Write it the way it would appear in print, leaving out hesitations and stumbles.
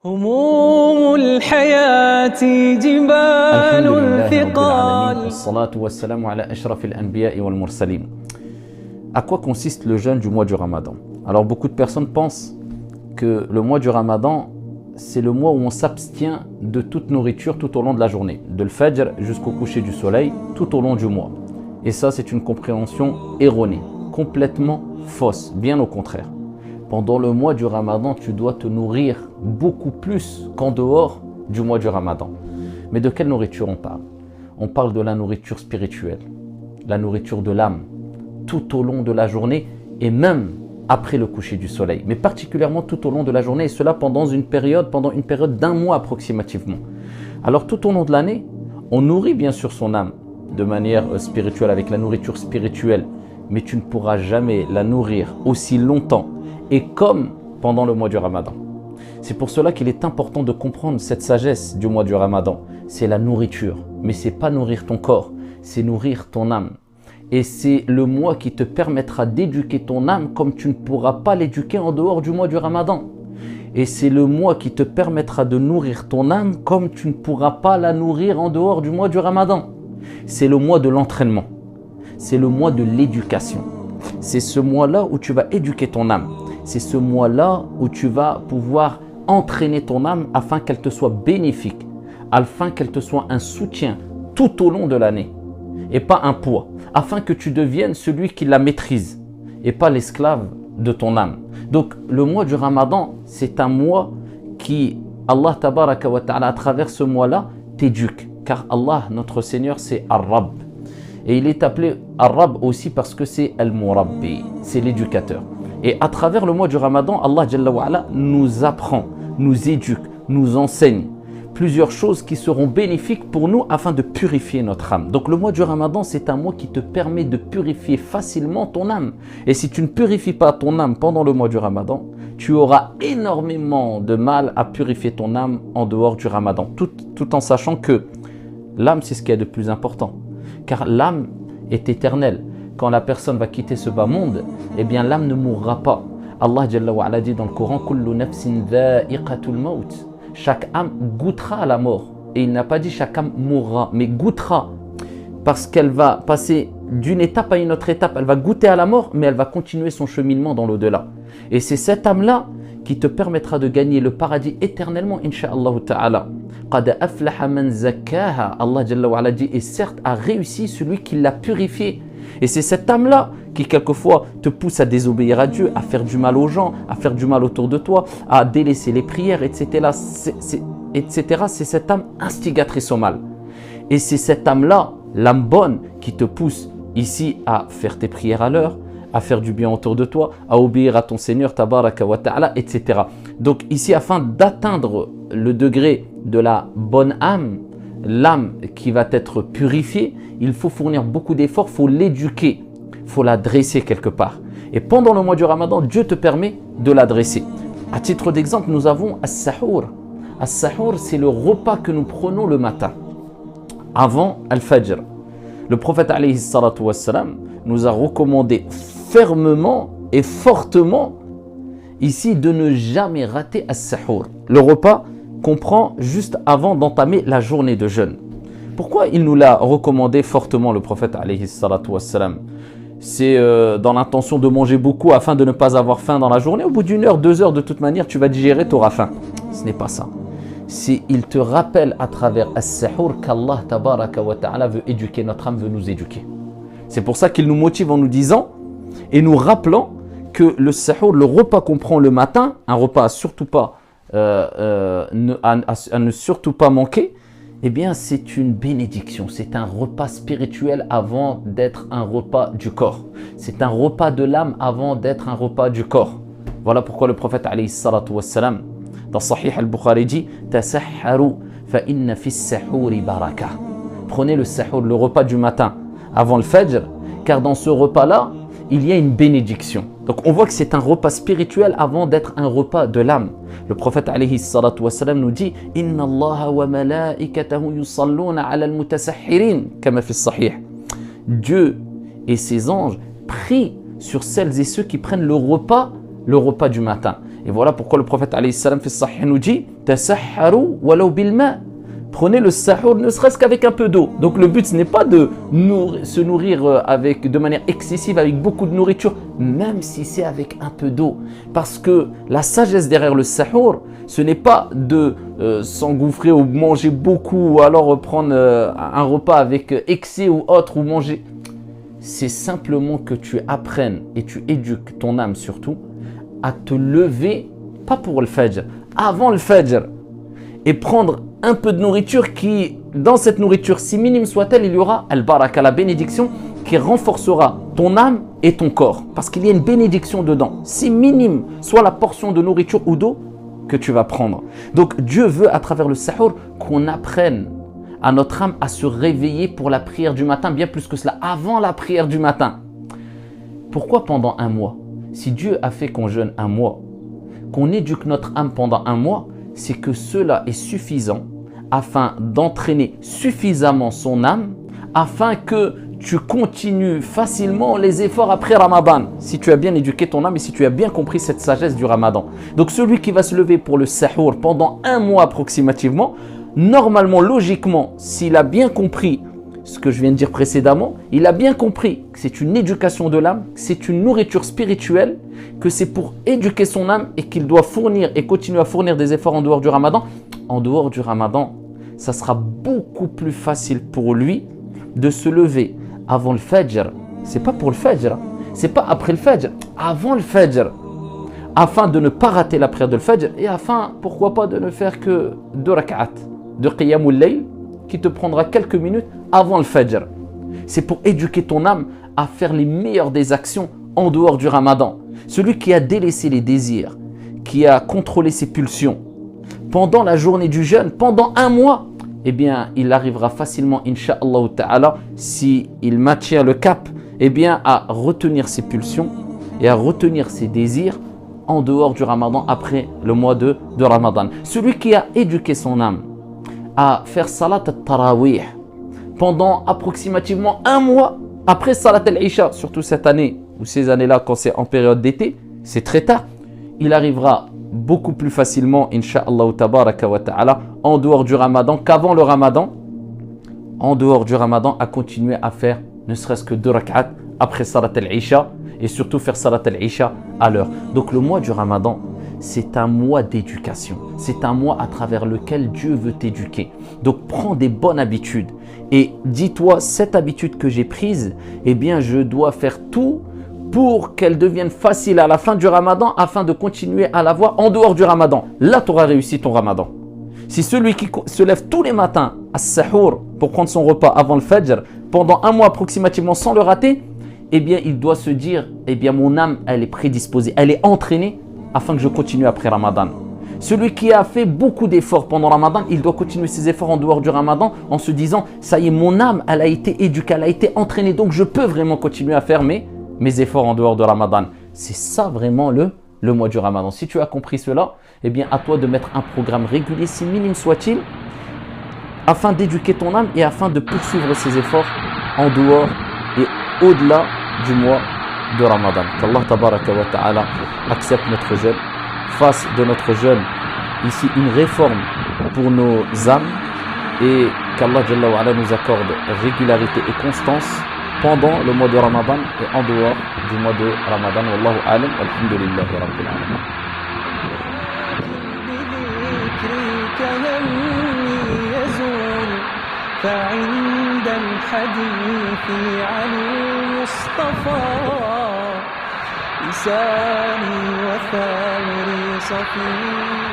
هموم الحياة جبال الحمد لله رب ثقال. العالمين والصلاة والسلام على أشرف الأنبياء والمرسلين. À quoi consiste le jeûne du mois du Ramadan? Alors beaucoup de personnes pensent que le mois du Ramadan, c'est le mois où on s'abstient de toute nourriture tout au long de la journée, de le Fajr jusqu'au coucher du soleil, tout au long du mois. Et ça, c'est une compréhension erronée, complètement fausse, bien au contraire. Pendant le mois du Ramadan, tu dois te nourrir beaucoup plus qu'en dehors du mois du Ramadan. Mais de quelle nourriture on parle? On parle de la nourriture spirituelle, la nourriture de l'âme, tout au long de la journée et même après le coucher du soleil, mais particulièrement tout au long de la journée, et cela pendant une période d'un mois approximativement. Alors tout au long de l'année, on nourrit bien sûr son âme de manière spirituelle, avec la nourriture spirituelle, mais tu ne pourras jamais la nourrir aussi longtemps et comme pendant le mois du Ramadan. C'est pour cela qu'il est important de comprendre cette sagesse du mois du Ramadan. C'est la nourriture, mais c'est pas nourrir ton corps, c'est nourrir ton âme. Et c'est le mois qui te permettra d'éduquer ton âme comme tu ne pourras pas l'éduquer en dehors du mois du Ramadan. Et c'est le mois qui te permettra de nourrir ton âme comme tu ne pourras pas la nourrir en dehors du mois du Ramadan. C'est le mois de l'entraînement. C'est le mois de l'éducation. C'est ce mois-là où tu vas éduquer ton âme. C'est ce mois-là où tu vas pouvoir entraîner ton âme afin qu'elle te soit bénéfique, afin qu'elle te soit un soutien tout au long de l'année et pas un poids, afin que tu deviennes celui qui la maîtrise et pas l'esclave de ton âme. Donc le mois du Ramadan, c'est un mois qui, Allah tabaraka wa ta'ala, à travers ce mois-là, t'éduque. Car Allah, notre Seigneur, c'est Ar-Rabb. Et il est appelé Ar-Rabb aussi parce que c'est Al-Murabbi, c'est l'éducateur. Et à travers le mois du Ramadan, Allah Jalla wa Ala nous apprend, nous éduque, nous enseigne plusieurs choses qui seront bénéfiques pour nous afin de purifier notre âme. Donc le mois du Ramadan, c'est un mois qui te permet de purifier facilement ton âme. Et si tu ne purifies pas ton âme pendant le mois du Ramadan, tu auras énormément de mal à purifier ton âme en dehors du Ramadan. Tout en sachant que l'âme, c'est ce qui est de plus important. Car l'âme est éternelle. Quand la personne va quitter ce bas monde, eh bien l'âme ne mourra pas. Allah Jalla wa Ala dit dans le Coran, Kullu nafsin dha'iqatul maut. Chaque âme goûtera à la mort. Et il n'a pas dit chaque âme mourra, mais goûtera. Parce qu'elle va passer d'une étape à une autre étape. Elle va goûter à la mort, mais elle va continuer son cheminement dans l'au-delà. Et c'est cette âme-là qui te permettra de gagner le paradis éternellement, insha'Allah ta'ala. Qad aflaha man zakkaha. Allah Jalla wa Ala dit, et certes a réussi celui qui l'a purifié. Et c'est cette âme-là qui quelquefois te pousse à désobéir à Dieu, à faire du mal aux gens, à faire du mal autour de toi, à délaisser les prières, etc. C'est cette âme instigatrice au mal. Et c'est cette âme-là, l'âme bonne, qui te pousse ici à faire tes prières à l'heure, à faire du bien autour de toi, à obéir à ton Seigneur, tabaraka wa ta'ala, etc. Donc ici, afin d'atteindre le degré de la bonne âme, l'âme qui va être purifiée, il faut fournir beaucoup d'efforts, il faut l'éduquer, il faut la dresser quelque part. Et pendant le mois du Ramadan, Dieu te permet de la dresser. À titre d'exemple, nous avons As-Sahur. As-Sahur, c'est le repas que nous prenons le matin, avant Al-Fajr. Le prophète alayhi salatu wassalam nous a recommandé fermement et fortement ici de ne jamais rater As-Sahur. Le repas qu'on prend juste avant d'entamer la journée de jeûne. Pourquoi il nous l'a recommandé fortement, le prophète alayhi salatu wassalam? C'est dans l'intention de manger beaucoup afin de ne pas avoir faim dans la journée. Au bout d'une heure, 2 heures, de toute manière, tu vas digérer, tu auras faim. Ce n'est pas ça. Il te rappelle à travers As-Sahur qu'Allah tabaraka wa ta'ala veut éduquer notre âme, veut nous éduquer. C'est pour ça qu'il nous motive en nous disant et nous rappelant que le Sahur, le repas qu'on prend le matin, un repas à ne surtout pas manquer, eh bien c'est une bénédiction, c'est un repas spirituel avant d'être un repas du corps. C'est un repas de l'âme avant d'être un repas du corps. Voilà pourquoi le prophète alayhi salatu wassalam, dans Sahih al-Bukhari dit « Tasahharu fa inna fis sahuri baraka » Prenez le sahur, le repas du matin, avant le fajr, car dans ce repas-là, il y a une bénédiction. Donc on voit que c'est un repas spirituel avant d'être un repas de l'âme. Le prophète alayhi salatu wassalam nous dit « Inna Allaha wa malaikatahu yusalluna ala al-mutasahhirin » kama fi sahih. Dieu et ses anges prient sur celles et ceux qui prennent le repas du matin. Et voilà pourquoi le prophète alayhi salam fait sahih nous dit tasahharu walau bil ma. Prenez le sahur ne serait-ce qu'avec un peu d'eau. Donc le but ce n'est pas de se nourrir de manière excessive avec beaucoup de nourriture, même si c'est avec un peu d'eau. Parce que la sagesse derrière le sahur, ce n'est pas de s'engouffrer ou manger beaucoup ou alors prendre un repas avec excès ou autre ou manger. C'est simplement que tu apprennes et tu éduques ton âme surtout à te lever, pas pour le fajr, avant le fajr, et prendre un peu de nourriture qui, dans cette nourriture, si minime soit-elle, il y aura al-baraka, la bénédiction qui renforcera ton âme et ton corps. Parce qu'il y a une bénédiction dedans. Si minime soit la portion de nourriture ou d'eau que tu vas prendre. Donc Dieu veut à travers le sahur qu'on apprenne à notre âme à se réveiller pour la prière du matin, bien plus que cela, avant la prière du matin. Pourquoi pendant un mois? Si Dieu a fait qu'on jeûne un mois, qu'on éduque notre âme pendant un mois, c'est que cela est suffisant afin d'entraîner suffisamment son âme, afin que tu continues facilement les efforts après Ramadan, si tu as bien éduqué ton âme et si tu as bien compris cette sagesse du Ramadan. Donc celui qui va se lever pour le sahur pendant un mois approximativement, normalement, logiquement, s'il a bien compris ce que je viens de dire précédemment, il a bien compris que c'est une éducation de l'âme, que c'est une nourriture spirituelle, que c'est pour éduquer son âme et qu'il doit fournir et continuer à fournir des efforts en dehors du Ramadan. En dehors du Ramadan, ça sera beaucoup plus facile pour lui de se lever avant le Fajr. C'est pas pour le Fajr, c'est pas après le Fajr, avant le Fajr. Afin de ne pas rater la prière de le Fajr et afin, pourquoi pas, de ne faire que 2 rak'at de Qiyamul Layl qui te prendra quelques minutes avant le Fajr. C'est pour éduquer ton âme à faire les meilleures des actions en dehors du Ramadan. Celui qui a délaissé les désirs, qui a contrôlé ses pulsions pendant la journée du jeûne, pendant un mois, eh bien, il arrivera facilement, Inch'Allah Ta'ala, s'il maintient le cap, eh bien, à retenir ses pulsions et à retenir ses désirs en dehors du Ramadan, après le mois de Ramadan. Celui qui a éduqué son âme à faire salat al-tarawih pendant approximativement un mois après salat al-isha, surtout cette année ou ces années-là quand c'est en période d'été, c'est très tard, il arrivera beaucoup plus facilement, Inch'Allah tabaraka wa ta'ala, en dehors du Ramadan qu'avant le Ramadan, en dehors du Ramadan, à continuer à faire ne serait-ce que 2 rak'at après salat al-isha et surtout faire salat al-isha à l'heure. Donc le mois du Ramadan, c'est un mois d'éducation. C'est un mois à travers lequel Dieu veut t'éduquer. Donc prends des bonnes habitudes et dis-toi, cette habitude que j'ai prise, eh bien je dois faire tout pour qu'elle devienne facile à la fin du Ramadan afin de continuer à l'avoir en dehors du Ramadan. Là, tu auras réussi ton Ramadan. Si celui qui se lève tous les matins à Sahur pour prendre son repas avant le Fajr, pendant un mois approximativement sans le rater, eh bien il doit se dire, eh bien mon âme, elle est prédisposée, elle est entraînée afin que je continue après Ramadan. Celui qui a fait beaucoup d'efforts pendant Ramadan, il doit continuer ses efforts en dehors du Ramadan en se disant, ça y est, mon âme, elle a été éduquée, elle a été entraînée, donc je peux vraiment continuer à faire mes efforts en dehors de Ramadan. C'est ça vraiment le mois du Ramadan. Si tu as compris cela, eh bien à toi de mettre un programme régulier, si minime soit-il, afin d'éduquer ton âme et afin de poursuivre ses efforts en dehors et au-delà du mois de Ramadan. Qu'Allah tabaraka wa ta'ala accepte notre jeûne, fasse de notre jeûne ici une réforme pour nos âmes et qu'Allah Jalla wa Ala nous accorde régularité et constance pendant le mois de Ramadan et en dehors du mois de Ramadan. Wallahu alam, alhamdulillahi rabbil alamin. فعند الحديث عن المصطفى لساني وثغري صفي